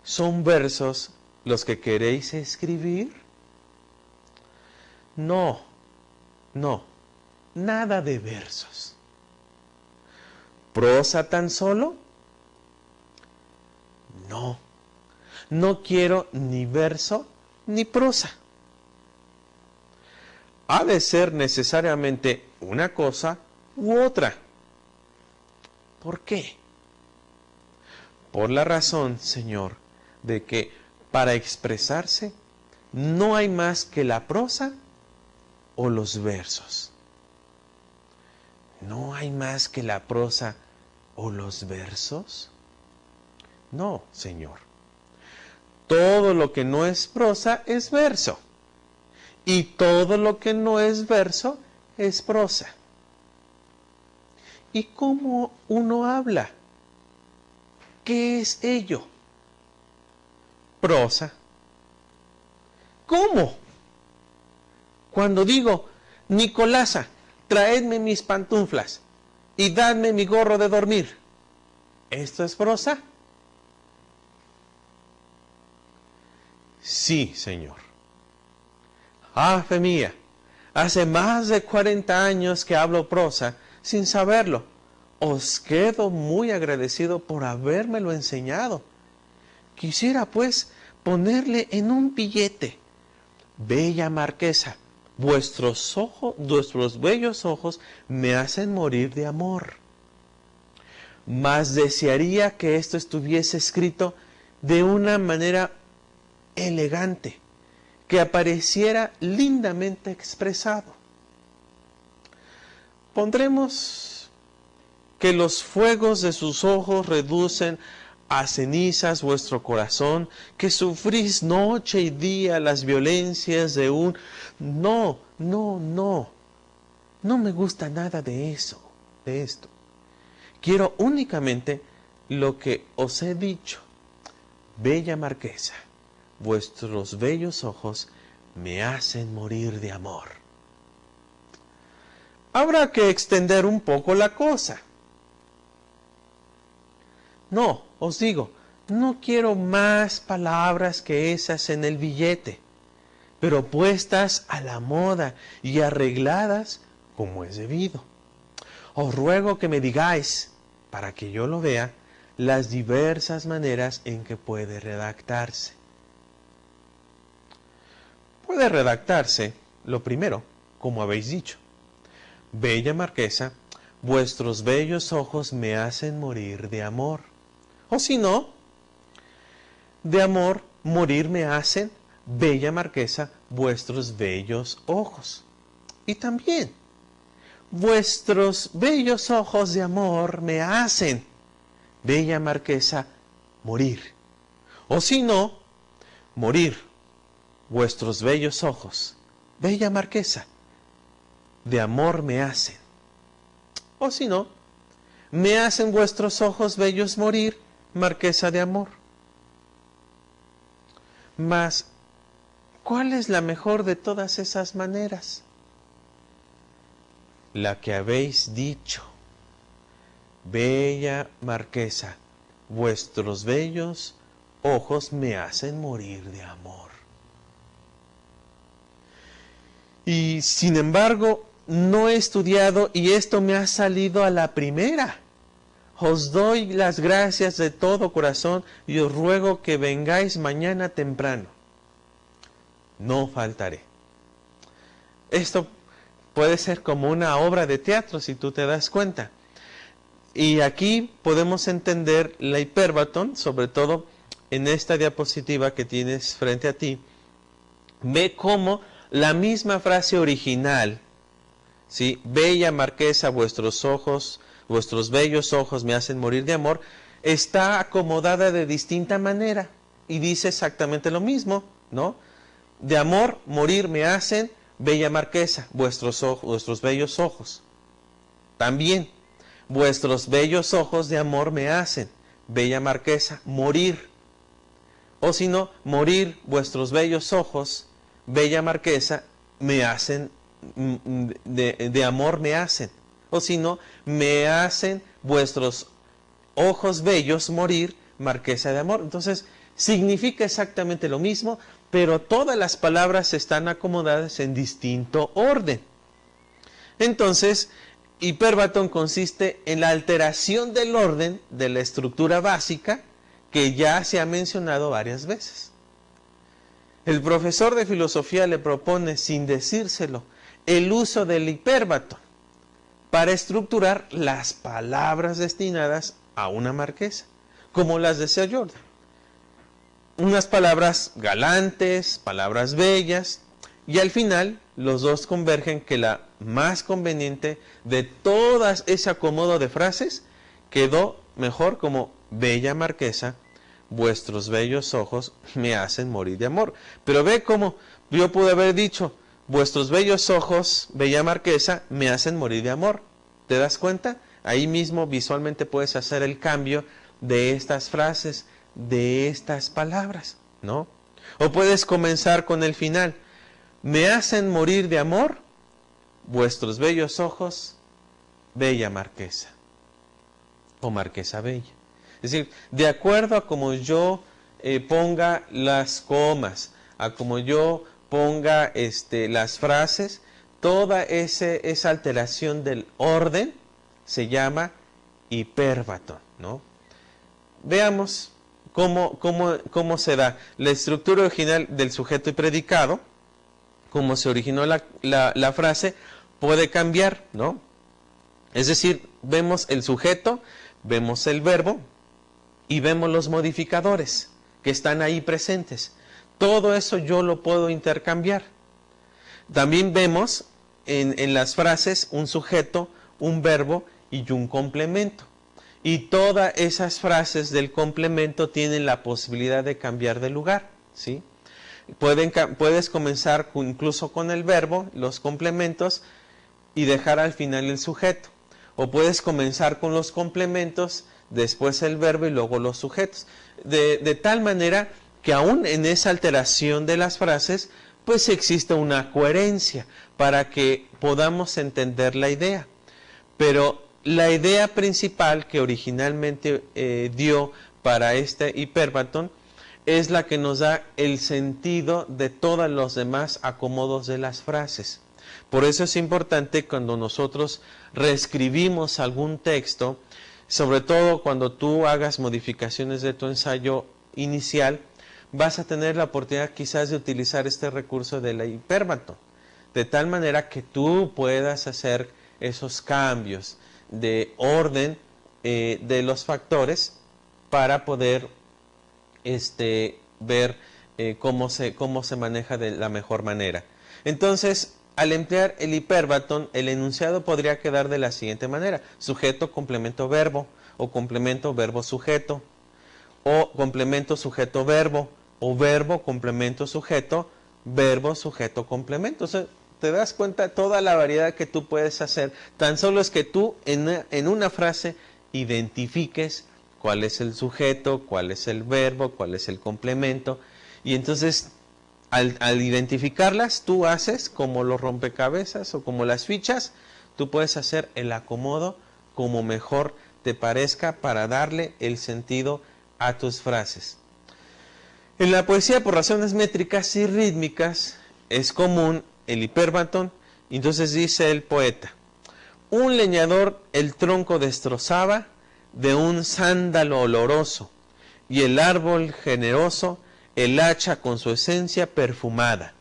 ¿son versos los que queréis escribir? No, nada de versos. ¿Prosa tan solo? No quiero ni verso ni prosa. Ha de ser necesariamente una cosa u otra. ¿Por qué? Por la razón, Señor, de que para expresarse no hay más que la prosa o los versos. ¿No hay más que la prosa o los versos? No, Señor. Todo lo que no es prosa es verso. Y todo lo que no es verso es prosa. ¿Y cómo uno habla? ¿Qué es ello? Prosa. ¿Cómo? Cuando digo, Nicolasa, traedme mis pantuflas y dadme mi gorro de dormir, ¿esto es prosa? Sí, Señor. Ah, fe mía, hace más de 40 años que hablo prosa sin saberlo. Os quedo muy agradecido por habérmelo enseñado. Quisiera, pues, ponerle en un billete. Bella marquesa, vuestros bellos ojos me hacen morir de amor. Mas desearía que esto estuviese escrito de una manera elegante, que apareciera lindamente expresado. Pondremos que los fuegos de sus ojos reducen a cenizas vuestro corazón, que sufrís noche y día las violencias de un... No me gusta nada de eso, de esto. Quiero únicamente lo que os he dicho. Bella marquesa, vuestros bellos ojos me hacen morir de amor. Habrá que extender un poco la cosa. No, os digo, no quiero más palabras que esas en el billete, pero puestas a la moda y arregladas como es debido. Os ruego que me digáis, para que yo lo vea, las diversas maneras en que puede redactarse. Puede redactarse, lo primero, como habéis dicho. Bella marquesa, vuestros bellos ojos me hacen morir de amor. O si no, de amor morir me hacen, bella marquesa, vuestros bellos ojos. Y también, vuestros bellos ojos de amor me hacen, bella marquesa, morir. O si no, morir, vuestros bellos ojos, bella marquesa, de amor me hacen. O si no, me hacen vuestros ojos bellos morir, marquesa de amor. Mas, ¿cuál es la mejor de todas esas maneras? La que habéis dicho, bella marquesa, vuestros bellos ojos me hacen morir de amor. Y sin embargo, no he estudiado y esto me ha salido a la primera. Os doy las gracias de todo corazón y os ruego que vengáis mañana temprano. No faltaré. Esto puede ser como una obra de teatro si tú te das cuenta. Y aquí podemos entender la hipérbaton, sobre todo en esta diapositiva que tienes frente a ti. Ve cómo la misma frase original, ¿sí? Bella marquesa, vuestros bellos ojos me hacen morir de amor, está acomodada de distinta manera y dice exactamente lo mismo, ¿no? De amor morir me hacen, bella marquesa, vuestros bellos ojos. También, vuestros bellos ojos de amor me hacen, bella marquesa, morir. O si no, morir, vuestros bellos ojos, bella marquesa, me hacen, de amor me hacen. O si no, me hacen vuestros ojos bellos morir, marquesa de amor. Entonces, significa exactamente lo mismo, pero todas las palabras están acomodadas en distinto orden. Entonces, hipérbaton consiste en la alteración del orden de la estructura básica que ya se ha mencionado varias veces. El profesor de filosofía le propone, sin decírselo, el uso del hipérbaton para estructurar las palabras destinadas a una marquesa, como las de Sir Jordan. Unas palabras galantes, palabras bellas, y al final los dos convergen que la más conveniente de todas ese acomodo de frases quedó mejor como bella marquesa, vuestros bellos ojos me hacen morir de amor. Pero ve cómo yo pude haber dicho, vuestros bellos ojos, bella marquesa, me hacen morir de amor. ¿Te das cuenta? Ahí mismo visualmente puedes hacer el cambio de estas frases, de estas palabras, ¿no? O puedes comenzar con el final. Me hacen morir de amor, vuestros bellos ojos, bella marquesa. O marquesa bella. Es decir, de acuerdo a como yo ponga las comas, a como yo ponga las frases, toda esa alteración del orden se llama hipérbaton, ¿no? Veamos cómo se da la estructura original del sujeto y predicado, cómo se originó la frase, puede cambiar, ¿no? Es decir, vemos el sujeto, vemos el verbo y vemos los modificadores que están ahí presentes. Todo eso yo lo puedo intercambiar. También vemos en las frases un sujeto, un verbo y un complemento. Y todas esas frases del complemento tienen la posibilidad de cambiar de lugar, ¿sí? Puedes comenzar incluso con el verbo, los complementos, y dejar al final el sujeto. O puedes comenzar con los complementos, después el verbo y luego los sujetos. De tal manera que aún en esa alteración de las frases, pues existe una coherencia para que podamos entender la idea. Pero la idea principal que originalmente dio para este hipérbaton es la que nos da el sentido de todos los demás acomodos de las frases. Por eso es importante cuando nosotros reescribimos algún texto, sobre todo cuando tú hagas modificaciones de tu ensayo inicial, vas a tener la oportunidad quizás de utilizar este recurso de la hipérbaton, de tal manera que tú puedas hacer esos cambios de orden de los factores para poder ver cómo se maneja de la mejor manera. Entonces, al emplear el hiperbatón, el enunciado podría quedar de la siguiente manera: sujeto, complemento, verbo, o complemento, verbo, sujeto, o complemento, sujeto, verbo, o verbo, complemento, sujeto, verbo, sujeto, complemento. O sea, te das cuenta toda la variedad que tú puedes hacer. Tan solo es que tú en una frase identifiques cuál es el sujeto, cuál es el verbo, cuál es el complemento. Y entonces, al identificarlas, tú haces como los rompecabezas o como las fichas, tú puedes hacer el acomodo como mejor te parezca para darle el sentido a tus frases. En la poesía, por razones métricas y rítmicas, es común el hiperbatón. Entonces dice el poeta: un leñador el tronco destrozaba de un sándalo oloroso, y el árbol generoso el hacha con su esencia perfumada.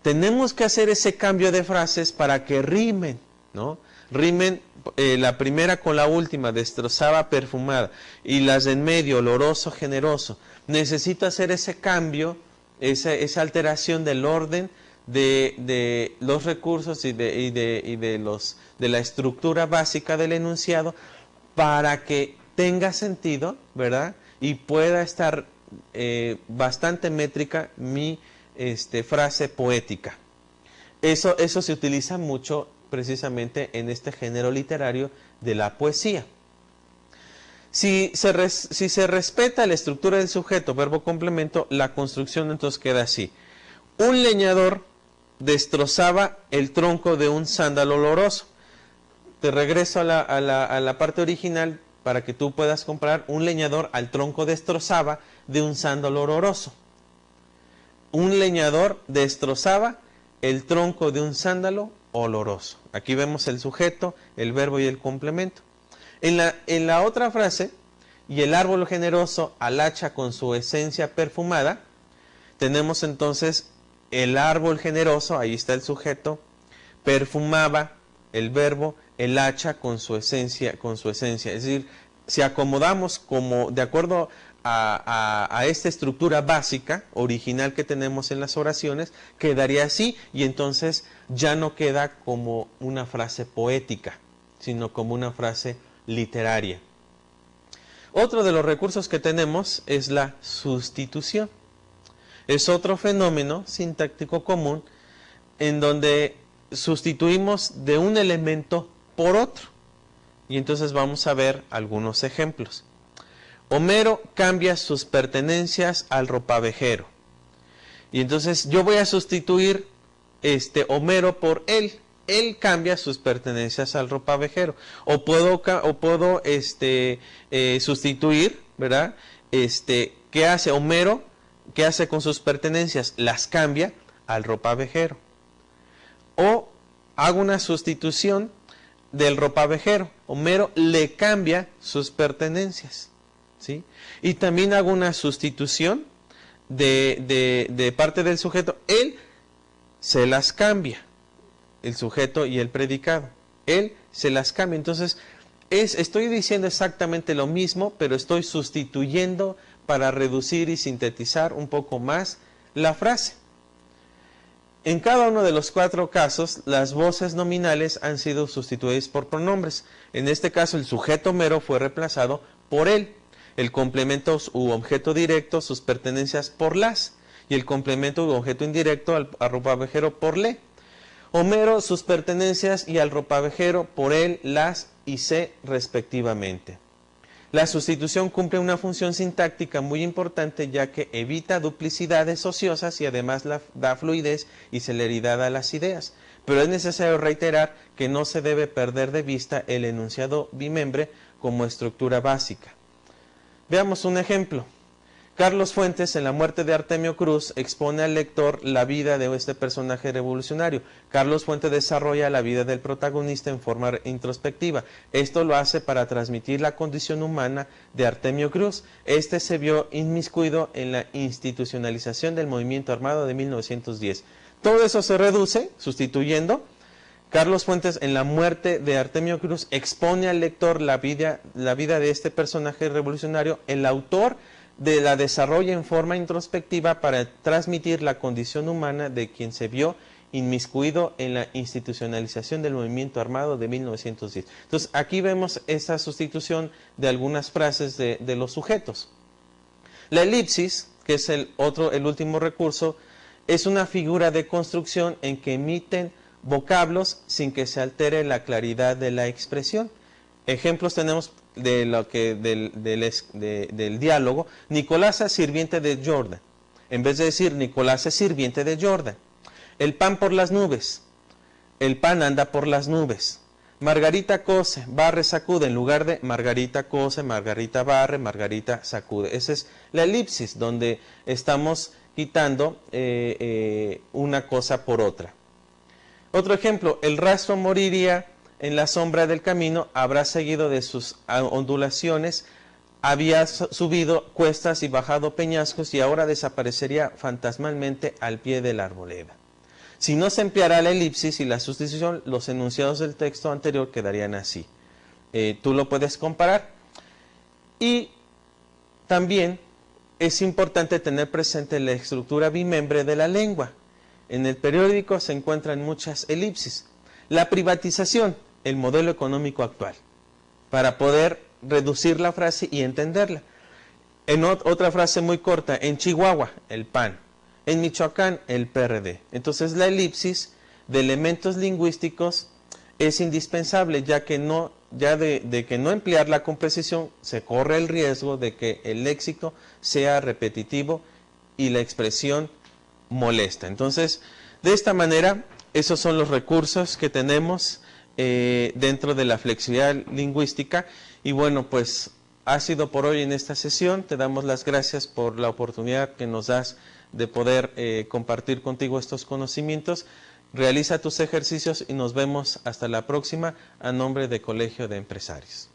Tenemos que hacer ese cambio de frases para que rimen, ¿no? Rimen la primera con la última, destrozaba, perfumada, y las de en medio, oloroso, generoso. Necesito hacer ese cambio, esa alteración del orden de los recursos y de la estructura básica del enunciado para que tenga sentido, ¿verdad? Y pueda estar bastante métrica mi frase poética. Eso se utiliza mucho precisamente en este género literario de la poesía. Si se respeta la estructura del sujeto, verbo, complemento, la construcción entonces queda así: un leñador destrozaba el tronco de un sándalo oloroso. Te regreso a la parte original para que tú puedas comprar: un leñador al tronco destrozaba de un sándalo oloroso. Un leñador destrozaba el tronco de un sándalo oloroso. Aquí vemos el sujeto, el verbo y el complemento. En la otra frase, y el árbol generoso al hacha con su esencia perfumada, tenemos entonces el árbol generoso, ahí está el sujeto, perfumaba, el verbo, el hacha con su esencia. Es decir, si acomodamos como de acuerdo a esta estructura básica, original que tenemos en las oraciones, quedaría así, y entonces ya no queda como una frase poética, sino como una frase literaria. Otro de los recursos que tenemos es la sustitución. Es otro fenómeno sintáctico común en donde sustituimos de un elemento por otro. Y entonces vamos a ver algunos ejemplos. Homero cambia sus pertenencias al ropavejero. Y entonces yo voy a sustituir Homero por él. Él cambia sus pertenencias al ropavejero. O puedo sustituir, ¿verdad? ¿Qué hace Homero? ¿Qué hace con sus pertenencias? Las cambia al ropavejero. O hago una sustitución del ropavejero. Homero le cambia sus pertenencias, ¿sí? Y también hago una sustitución de parte del sujeto. Él se las cambia, el sujeto y el predicado. Él se las cambia. Entonces, estoy diciendo exactamente lo mismo, pero estoy sustituyendo para reducir y sintetizar un poco más la frase. En cada uno de los 4 casos, las voces nominales han sido sustituidas por pronombres. En este caso, el sujeto Homero fue reemplazado por él. El complemento u objeto directo, sus pertenencias por las. Y el complemento u objeto indirecto al ropavejero por le. Homero, sus pertenencias, y al ropavejero por él, las y se respectivamente. La sustitución cumple una función sintáctica muy importante, ya que evita duplicidades ociosas y además da fluidez y celeridad a las ideas. Pero es necesario reiterar que no se debe perder de vista el enunciado bimembre como estructura básica. Veamos un ejemplo. Carlos Fuentes, en La muerte de Artemio Cruz, expone al lector la vida de este personaje revolucionario. Carlos Fuentes desarrolla la vida del protagonista en forma introspectiva. Esto lo hace para transmitir la condición humana de Artemio Cruz. Este se vio inmiscuido en la institucionalización del movimiento armado de 1910. Todo eso se reduce, sustituyendo, Carlos Fuentes, en La muerte de Artemio Cruz, expone al lector la vida de este personaje revolucionario. El autor la desarrolla en forma introspectiva para transmitir la condición humana de quien se vio inmiscuido en la institucionalización del movimiento armado de 1910. Entonces, aquí vemos esa sustitución de algunas frases de los sujetos. La elipsis, que es el último recurso, es una figura de construcción en que emiten vocablos sin que se altere la claridad de la expresión. Ejemplos tenemos del diálogo. Nicolás es sirviente de Jordan. En vez de decir Nicolás es sirviente de Jordan. El pan por las nubes. El pan anda por las nubes. Margarita cose, barre, sacude. En lugar de Margarita cose, Margarita barre, Margarita sacude. Esa es la elipsis, donde estamos quitando una cosa por otra. Otro ejemplo, el rastro moriría en la sombra del camino, habrá seguido de sus ondulaciones, había subido cuestas y bajado peñascos y ahora desaparecería fantasmalmente al pie de la arboleda. Si no se empleara la elipsis y la sustitución, los enunciados del texto anterior quedarían así. Tú lo puedes comparar. Y también es importante tener presente la estructura bimembre de la lengua. En el periódico se encuentran muchas elipsis. La privatización, el modelo económico actual, para poder reducir la frase y entenderla. En otra frase muy corta, en Chihuahua, el PAN. En Michoacán, el PRD. Entonces la elipsis de elementos lingüísticos es indispensable, ya que de que no emplearla con precisión, se corre el riesgo de que el léxico sea repetitivo y la expresión molesta. Entonces, de esta manera, esos son los recursos que tenemos dentro de la flexibilidad lingüística. Y bueno, pues ha sido por hoy en esta sesión. Te damos las gracias por la oportunidad que nos das de poder compartir contigo estos conocimientos. Realiza tus ejercicios y nos vemos hasta la próxima a nombre de Colegio de Empresarios.